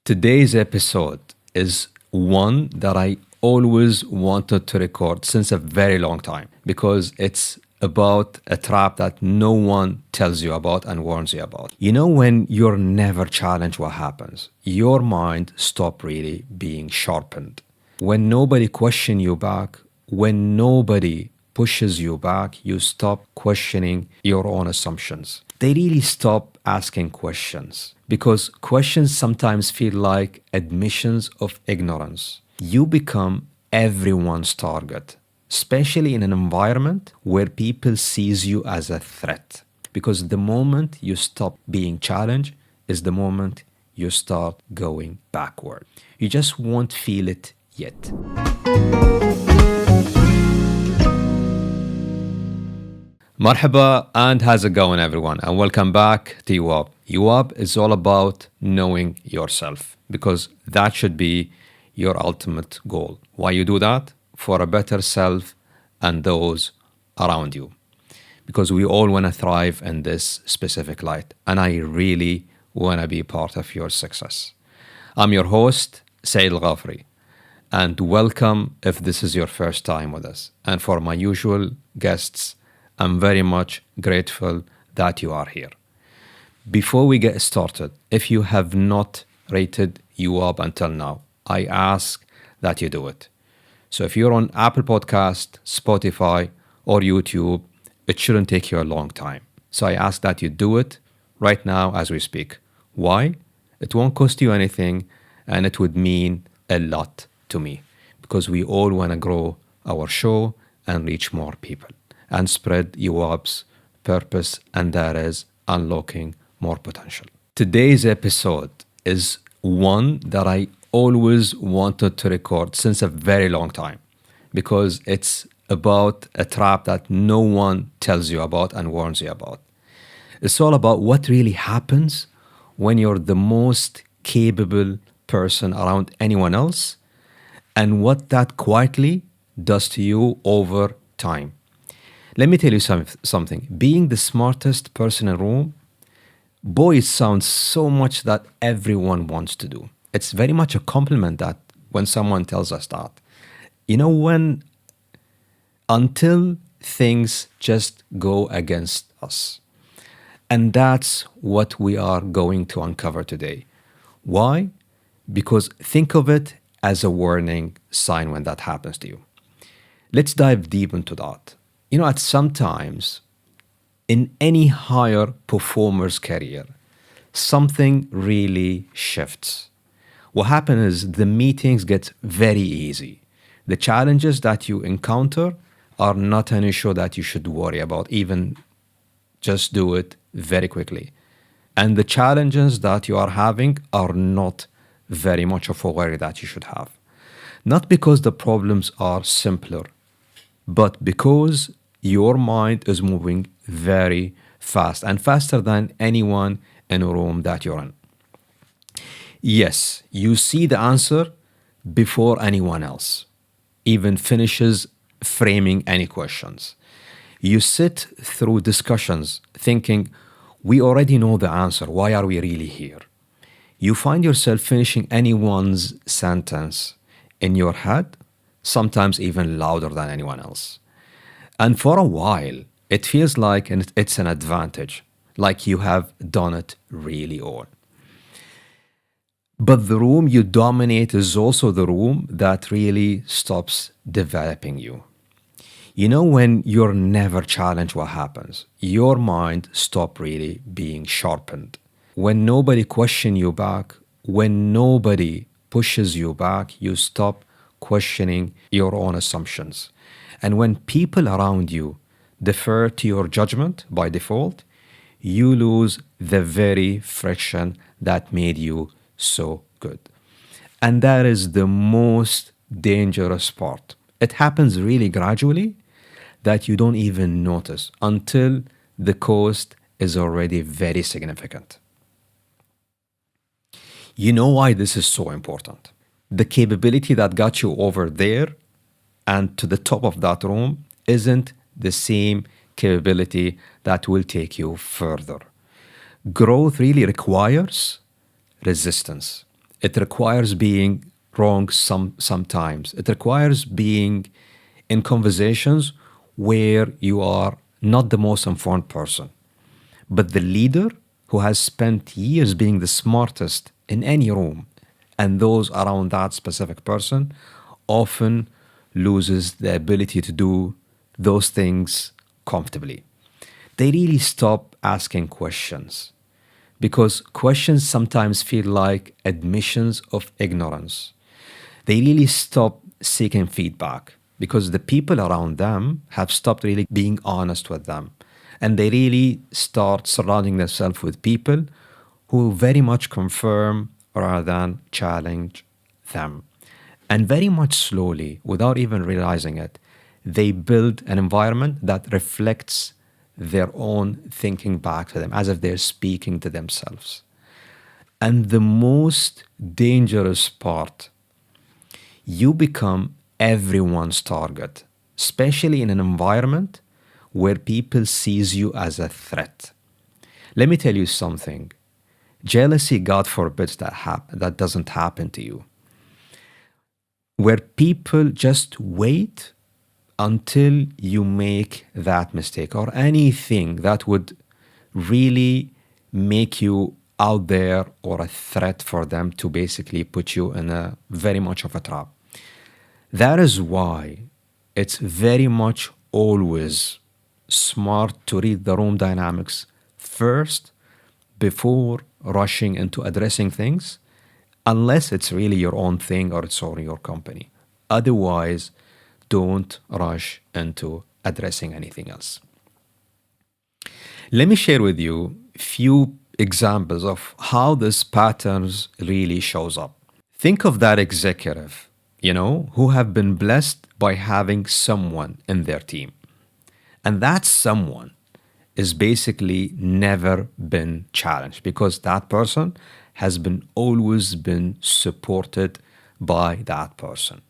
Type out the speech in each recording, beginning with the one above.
Today's episode is one that I always wanted to record since a very long time because it's about a trap that no one tells you about and warns you about. You know, when you're never challenged, what happens? Your mind stops really being sharpened. When nobody questions you back, when nobody pushes you back, you stop questioning your own assumptions. They really stop asking questions because questions sometimes feel like admissions of ignorance. You become everyone's target, especially in an environment where people sees you as a threat. Because the moment you stop being challenged is the moment you start going backward. You just won't feel it yet. Marhaba and how's it going everyone, and welcome back to Yuwab. Yuwab is all about knowing yourself because that should be your ultimate goal. Why you do that? For a better self and those around you. Because we all want to thrive in this specific light, and I really want to be part of your success. I'm your host, Saeed Alghafri, and welcome if this is your first time with us. And for my usual guests, I'm very much grateful that you are here. Before we get started, if you have not rated Yuwab until now, I ask that you do it. So if you're on Apple Podcast, Spotify, or YouTube, it shouldn't take you a long time. So I ask that you do it right now as we speak. Why? It won't cost you anything, and it would mean a lot to me because we all want to grow our show and reach more people and spread Yuwab's purpose, and that is unlocking more potential. Today's episode is one that I always wanted to record since a very long time because it's about a trap that no one tells you about and warns you about. It's all about what really happens when you're the most capable person around anyone else and what that quietly does to you over time. Let me tell you something. Being the smartest person in a room, boy, it sounds so much that everyone wants to do. It's very much a compliment that when someone tells us that. You know, until things just go against us. And that's what we are going to uncover today. Why? Because think of it as a warning sign when that happens to you. Let's dive deep into that. You know, at sometimes in any higher performer's career, something really shifts. What happens is the meetings get very easy. The challenges that you encounter are not an issue that you should worry about, even just do it very quickly. And the challenges that you are having are not very much of a worry that you should have. Not because the problems are simpler, but because your mind is moving very fast and faster than anyone in a room that you're in. Yes, you see the answer before anyone else even finishes framing any questions. You sit through discussions thinking, we already know the answer. Why are we really here? You find yourself finishing anyone's sentence in your head, sometimes even louder than anyone else. And for a while, it feels like it's an advantage, like you have done it really all. But the room you dominate is also the room that really stops developing you. You know, when you're never challenged, what happens? Your mind stops really being sharpened. When nobody questions you back, when nobody pushes you back, you stop questioning your own assumptions. And when people around you defer to your judgment by default, you lose the very friction that made you so good. And that is the most dangerous part. It happens really gradually that you don't even notice until the cost is already very significant. You know why this is so important? The capability that got you over there and to the top of that room isn't the same capability that will take you further. Growth really requires resistance. It requires being wrong sometimes. It requires being in conversations where you are not the most informed person. But the leader who has spent years being the smartest in any room and those around that specific person often loses the ability to do those things comfortably. They really stop asking questions because questions sometimes feel like admissions of ignorance. They really stop seeking feedback because the people around them have stopped really being honest with them. And they really start surrounding themselves with people who very much confirm rather than challenge them. And very much slowly, without even realizing it, they build an environment that reflects their own thinking back to them as if they're speaking to themselves. And the most dangerous part, you become everyone's target, especially in an environment where people sees you as a threat. Let me tell you something. Jealousy, God forbid that doesn't happen to you. Where people just wait until you make that mistake or anything that would really make you out there or a threat for them to basically put you in a very much of a trap. That is why it's very much always smart to read the room dynamics first before rushing into addressing things, unless it's really your own thing or it's on your company. Otherwise, don't rush into addressing anything else. Let me share with you a few examples of how this patterns really shows up. Think of that executive, who have been blessed by having someone in their team. And that someone is basically never been challenged because that person has been always been supported by that person.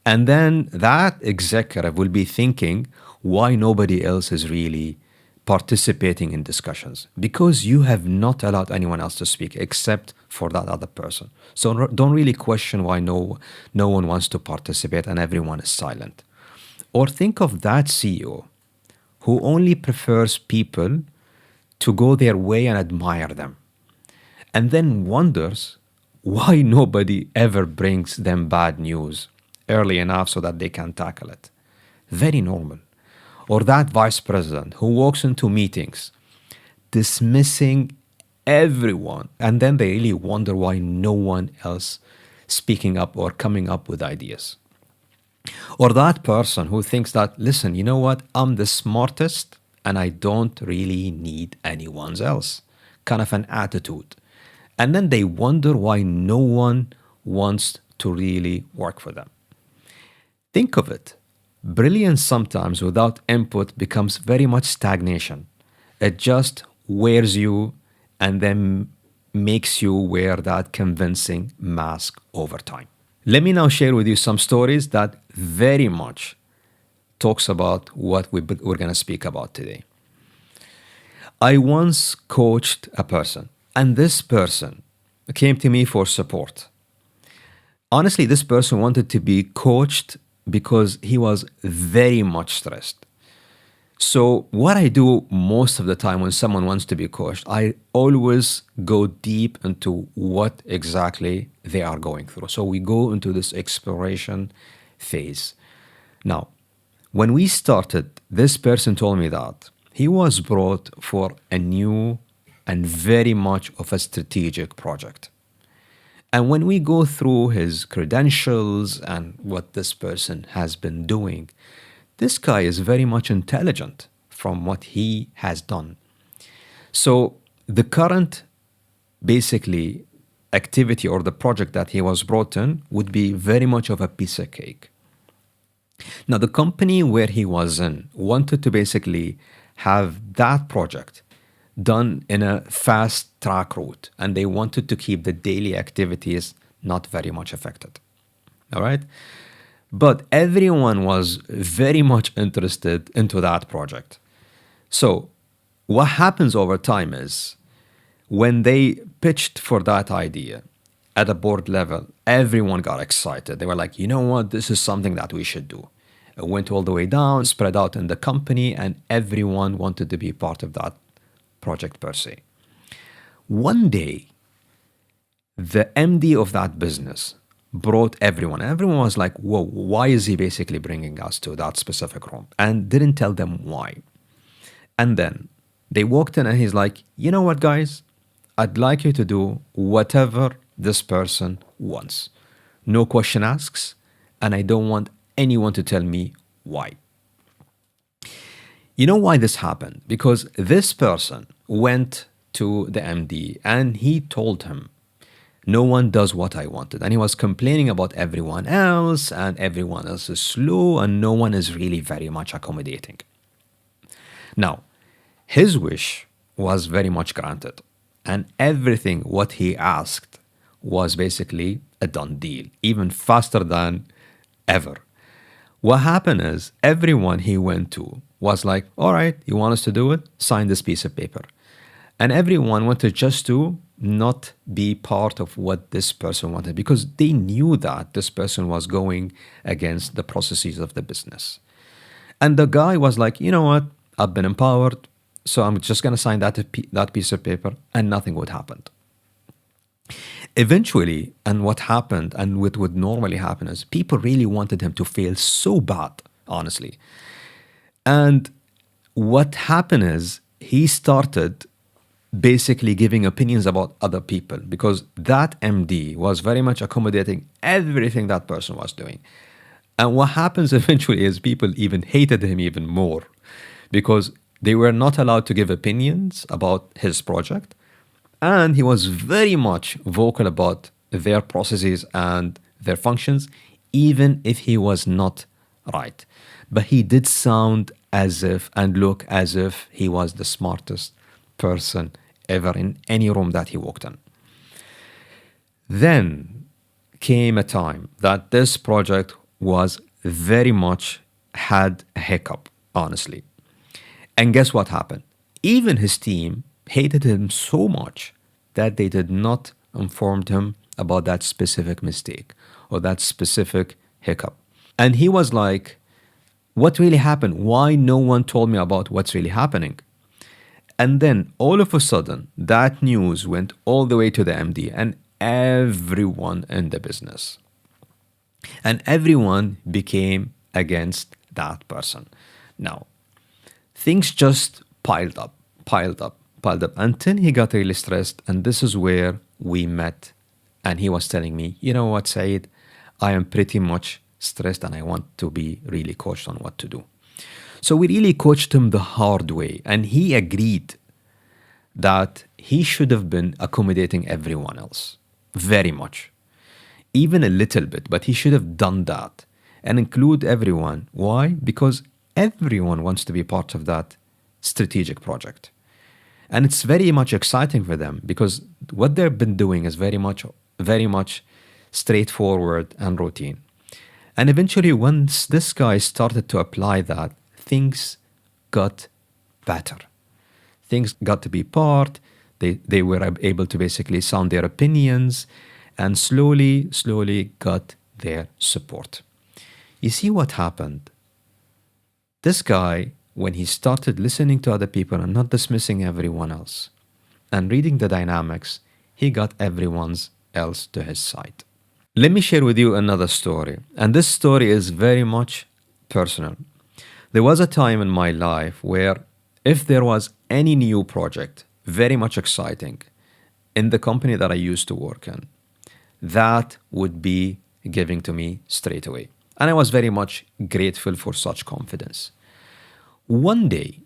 And then that executive will be thinking why nobody else is really participating in discussions because you have not allowed anyone else to speak except for that other person. So don't really question why no one wants to participate and everyone is silent. Or think of that CEO who only prefers people to go their way and admire them, and then wonders why nobody ever brings them bad news early enough so that they can tackle it. Very normal. Or that vice president who walks into meetings dismissing everyone, and then they really wonder why no one else speaking up or coming up with ideas. Or that person who thinks that, listen, you know what, I'm the smartest and I don't really need anyone else. Kind of an attitude. And then they wonder why no one wants to really work for them. Think of it. Brilliance sometimes without input becomes very much stagnation. It just wears you and then makes you wear that convincing mask over time. Let me now share with you some stories that very much talks about what we're going to speak about today. I once coached a person, and this person came to me for support. Honestly, this person wanted to be coached because he was very much stressed. So what I do most of the time when someone wants to be coached, I always go deep into what exactly they are going through. So we go into this exploration phase. Now, when we started, this person told me that he was brought for a new and very much of a strategic project. And when we go through his credentials and what this person has been doing, this guy is very much intelligent from what he has done. So the current, basically, activity or the project that he was brought in would be very much of a piece of cake. Now, the company where he was in wanted to basically have that project done in a fast track route, and they wanted to keep the daily activities not very much affected. All right? But everyone was very much interested into that project. So what happens over time is when they pitched for that idea at a board level, everyone got excited. They were like, you know what, this is something that we should do. It went all the way down, spread out in the company, and everyone wanted to be part of that project per se. One day, the MD of that business brought everyone. Everyone was like, whoa, why is he basically bringing us to that specific room? And didn't tell them why. And then they walked in and he's like, you know what, guys? I'd like you to do whatever this person wants. No question asks, and I don't want anyone to tell me why. You know why this happened? Because this person went to the MD and he told him, no one does what I wanted. And he was complaining about everyone else, and everyone else is slow, and no one is really very much accommodating. Now, his wish was very much granted. And everything what he asked was basically a done deal, even faster than ever. What happened is everyone he went to was like, all right, you want us to do it? Sign this piece of paper. And everyone wanted just to not be part of what this person wanted because they knew that this person was going against the processes of the business. And the guy was like, you know what? I've been empowered, so I'm just going to sign that piece of paper, and nothing would happen. Eventually, and what happened and what would normally happen is people really wanted him to fail so bad, honestly. And what happened is he started basically giving opinions about other people because that MD was very much accommodating everything that person was doing. And what happens eventually is people even hated him even more because they were not allowed to give opinions about his project. And he was very much vocal about their processes and their functions, even if he was not right. But he did sound as if and look as if he was the smartest person ever in any room that he walked in. Then came a time that this project was very much had a hiccup, honestly. And guess what happened? Even his team hated him so much that they did not inform him about that specific mistake or that specific hiccup. And he was like, what really happened? Why no one told me about what's really happening? And then all of a sudden, that news went all the way to the MD and everyone in the business. And everyone became against that person. Now, things just piled up until he got really stressed. And this is where we met. And he was telling me, you know what, Saeed, I am pretty much stressed and I want to be really coached on what to do. So we really coached him the hard way. And he agreed that he should have been accommodating everyone else very much, even a little bit, but he should have done that and include everyone. Why? Because everyone wants to be part of that strategic project. And it's very much exciting for them because what they've been doing is very much straightforward and routine. And eventually, once this guy started to apply that, things got better. Things got to be part. They were able to basically sound their opinions and slowly got their support. You see what happened? This guy, when he started listening to other people and not dismissing everyone else and reading the dynamics, he got everyone else to his side. Let me share with you another story. And this story is very much personal. There was a time in my life where if there was any new project, very much exciting, in the company that I used to work in, that would be given to me straight away. And I was very much grateful for such confidence. One day,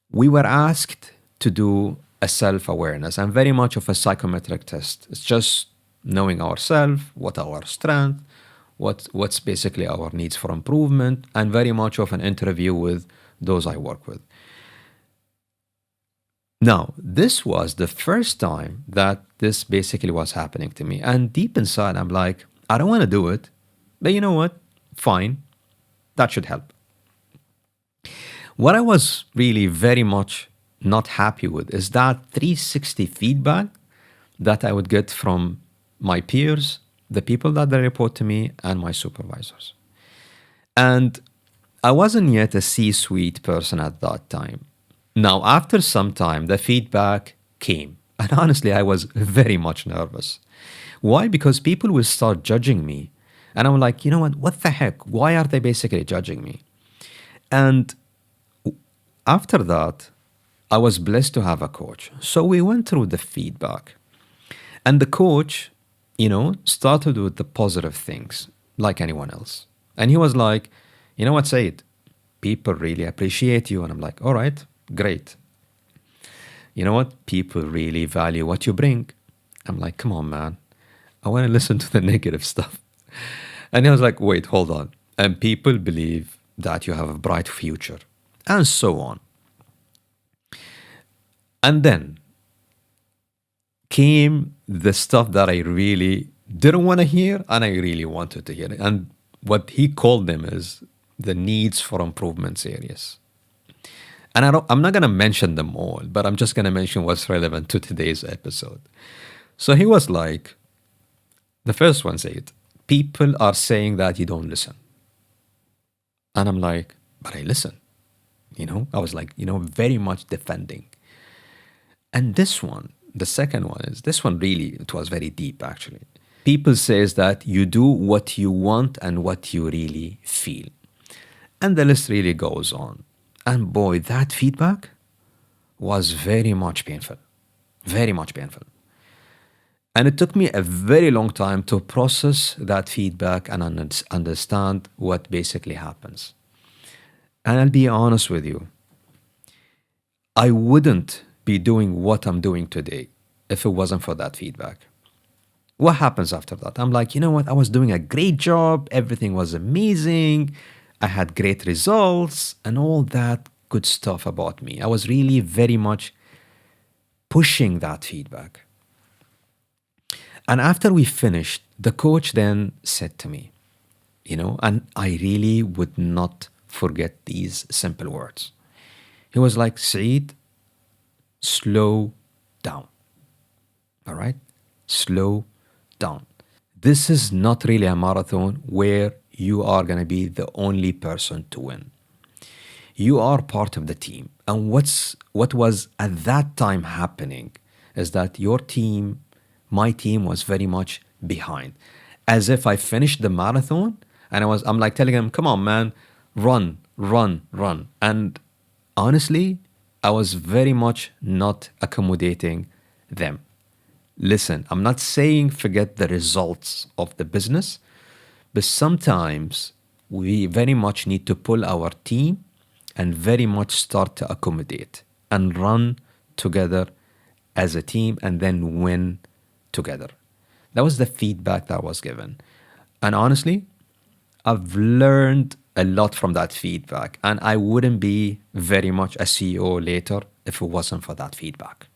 we were asked to do a self-awareness and very much of a psychometric test. It's just knowing ourselves, what our strength, what's basically our needs for improvement, and very much of an interview with those I work with. Now, this was the first time that this basically was happening to me. And deep inside, I'm like, I don't want to do it, but you know what? Fine. That should help. What I was really very much not happy with is that 360 feedback that I would get from my peers, the people that they report to me, and my supervisors. And I wasn't yet a C suite person at that time. Now, after some time, the feedback came. And honestly, I was very much nervous. Why? Because people will start judging me. And I'm like, you know what? What the heck? Why are they basically judging me? And after that, I was blessed to have a coach. So we went through the feedback. And the coach, started with the positive things like anyone else. And he was like, you know what, Said? People really appreciate you. And I'm like, all right, great. You know what? People really value what you bring. I'm like, come on, man. I want to listen to the negative stuff. And he was like, wait, hold on. And people believe that you have a bright future, and so on. And then came the stuff that I really didn't want to hear and I really wanted to hear. And what he called them is the needs for improvements areas. And I'm not going to mention them all, but I'm just going to mention what's relevant to today's episode. So he was like, the first one said, people are saying that you don't listen. And I'm like, but I listen. I was like, very much defending. And this one, the second one is, this one really, it was very deep actually. People says that you do what you want and what you really feel. And the list really goes on. And boy, that feedback was very much painful. Very much painful. And it took me a very long time to process that feedback and understand what basically happens. And I'll be honest with you, I wouldn't be doing what I'm doing today if it wasn't for that feedback. What happens after that? I'm like, you know what? I was doing a great job. Everything was amazing. I had great results and all that good stuff about me. I was really very much pushing that feedback. And after we finished, the coach then said to me, and I really would not forget these simple words. He was like, Saeed, slow down. All right? Slow down. This is not really a marathon where you are going to be the only person to win. You are part of the team. And what was at that time happening is that your team, my team was very much behind. As if I finished the marathon and I'm like telling him, come on, man, run, run, run. And honestly, I was very much not accommodating them. Listen, I'm not saying forget the results of the business, but sometimes we very much need to pull our team and very much start to accommodate and run together as a team and then win together. That was the feedback that was given. And honestly, I've learned a lot from that feedback, and I wouldn't be very much a CEO later if it wasn't for that feedback.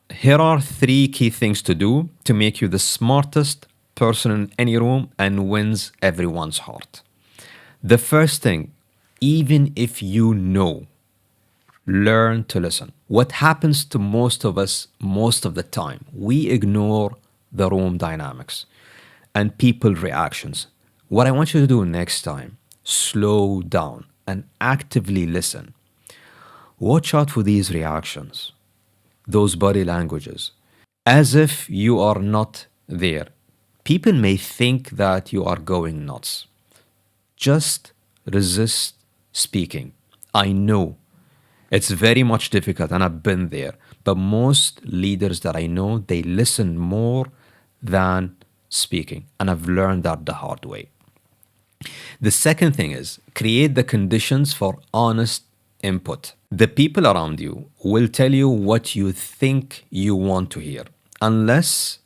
Here are 3 key things to do to make you the smartest person in any room and wins everyone's heart. The first thing, even if you know, learn to listen. What happens to most of us most of the time, we ignore the room dynamics and people reactions. What I want you to do next time, slow down and actively listen. Watch out for these reactions, those body languages, as if you are not there. People may think that you are going nuts. Just resist speaking. I know it's very much difficult and I've been there, but most leaders that I know, they listen more than speaking, and I've learned that the hard way. The second thing is create the conditions for honest input. The people around you will tell you what you think you want to hear, unless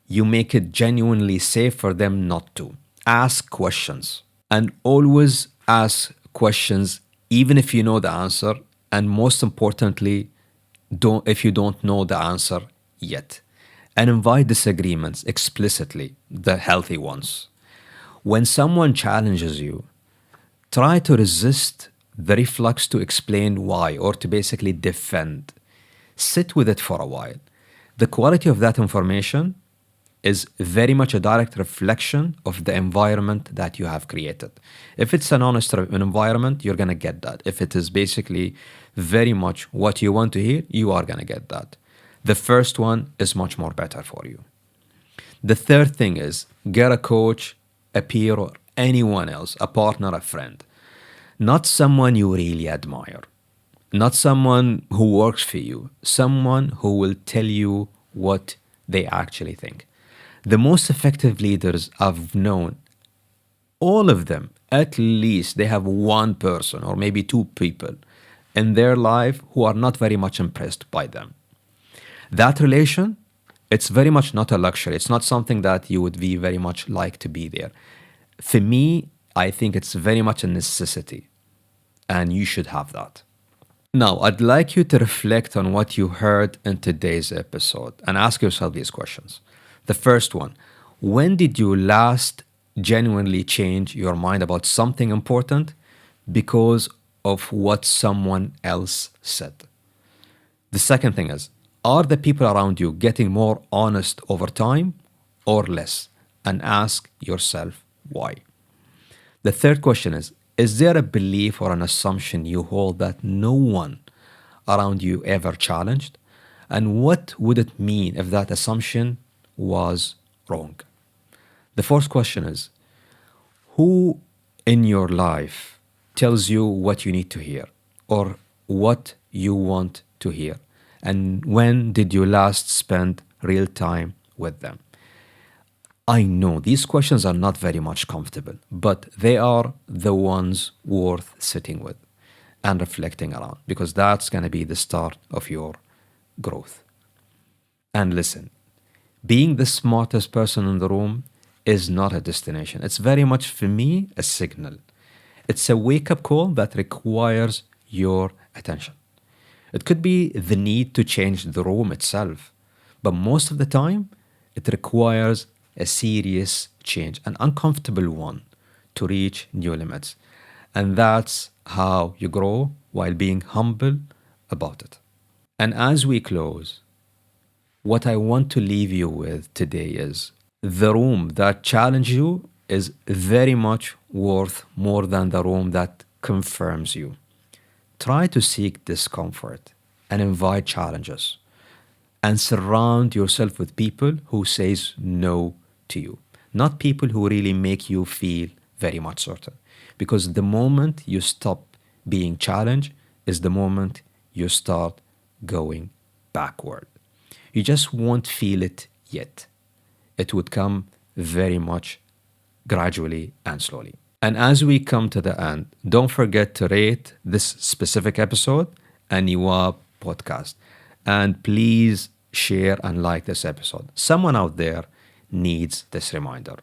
you make it genuinely safe for them not to. Ask questions, and always ask questions even if you know the answer, and most importantly, if you don't know the answer yet. And invite disagreements explicitly, the healthy ones. When someone challenges you, try to resist the reflex to explain why or to basically defend. Sit with it for a while. The quality of that information is very much a direct reflection of the environment that you have created. If it's an honest environment, you're going to get that. If it is basically very much what you want to hear, you are going to get that. The first one is much more better for you. The third thing is get a coach, a peer, or anyone else, a partner, a friend. Not someone you really admire, not someone who works for you, someone who will tell you what they actually think. The most effective leaders I've known, all of them, at least they have one person or maybe two people in their life who are not very much impressed by them. That relation, it's very much not a luxury. It's not something that you would be very much like to be there. For me, I think it's very much a necessity, and you should have that. Now, I'd like you to reflect on what you heard in today's episode and ask yourself these questions. The first one, when did you last genuinely change your mind about something important because of what someone else said? The second thing is, are the people around you getting more honest over time or less? And ask yourself why. The third question is there a belief or an assumption you hold that no one around you ever challenged? And what would it mean if that assumption was wrong? The fourth question is, who in your life tells you what you need to hear or what you want to hear? And when did you last spend real time with them? I know these questions are not very much comfortable, but they are the ones worth sitting with and reflecting around, because that's going to be the start of your growth. And listen, being the smartest person in the room is not a destination. It's very much, for me, a signal. It's a wake-up call that requires your attention. It could be the need to change the room itself, but most of the time, it requires a serious change, an uncomfortable one, to reach new limits. And that's how you grow while being humble about it. And as we close, what I want to leave you with today is the room that challenges you is very much worth more than the room that confirms you. Try to seek discomfort and invite challenges, and surround yourself with people who says no to you, not people who really make you feel very much certain. Because the moment you stop being challenged is the moment you start going backward. You just won't feel it yet. It would come very much gradually and slowly. And as we come to the end, don't forget to rate this specific episode and Yuwab podcast. And please share and like this episode. Someone out there needs this reminder.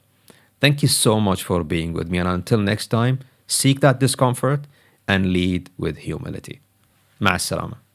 Thank you so much for being with me. And until next time, seek that discomfort and lead with humility. مع السلامة.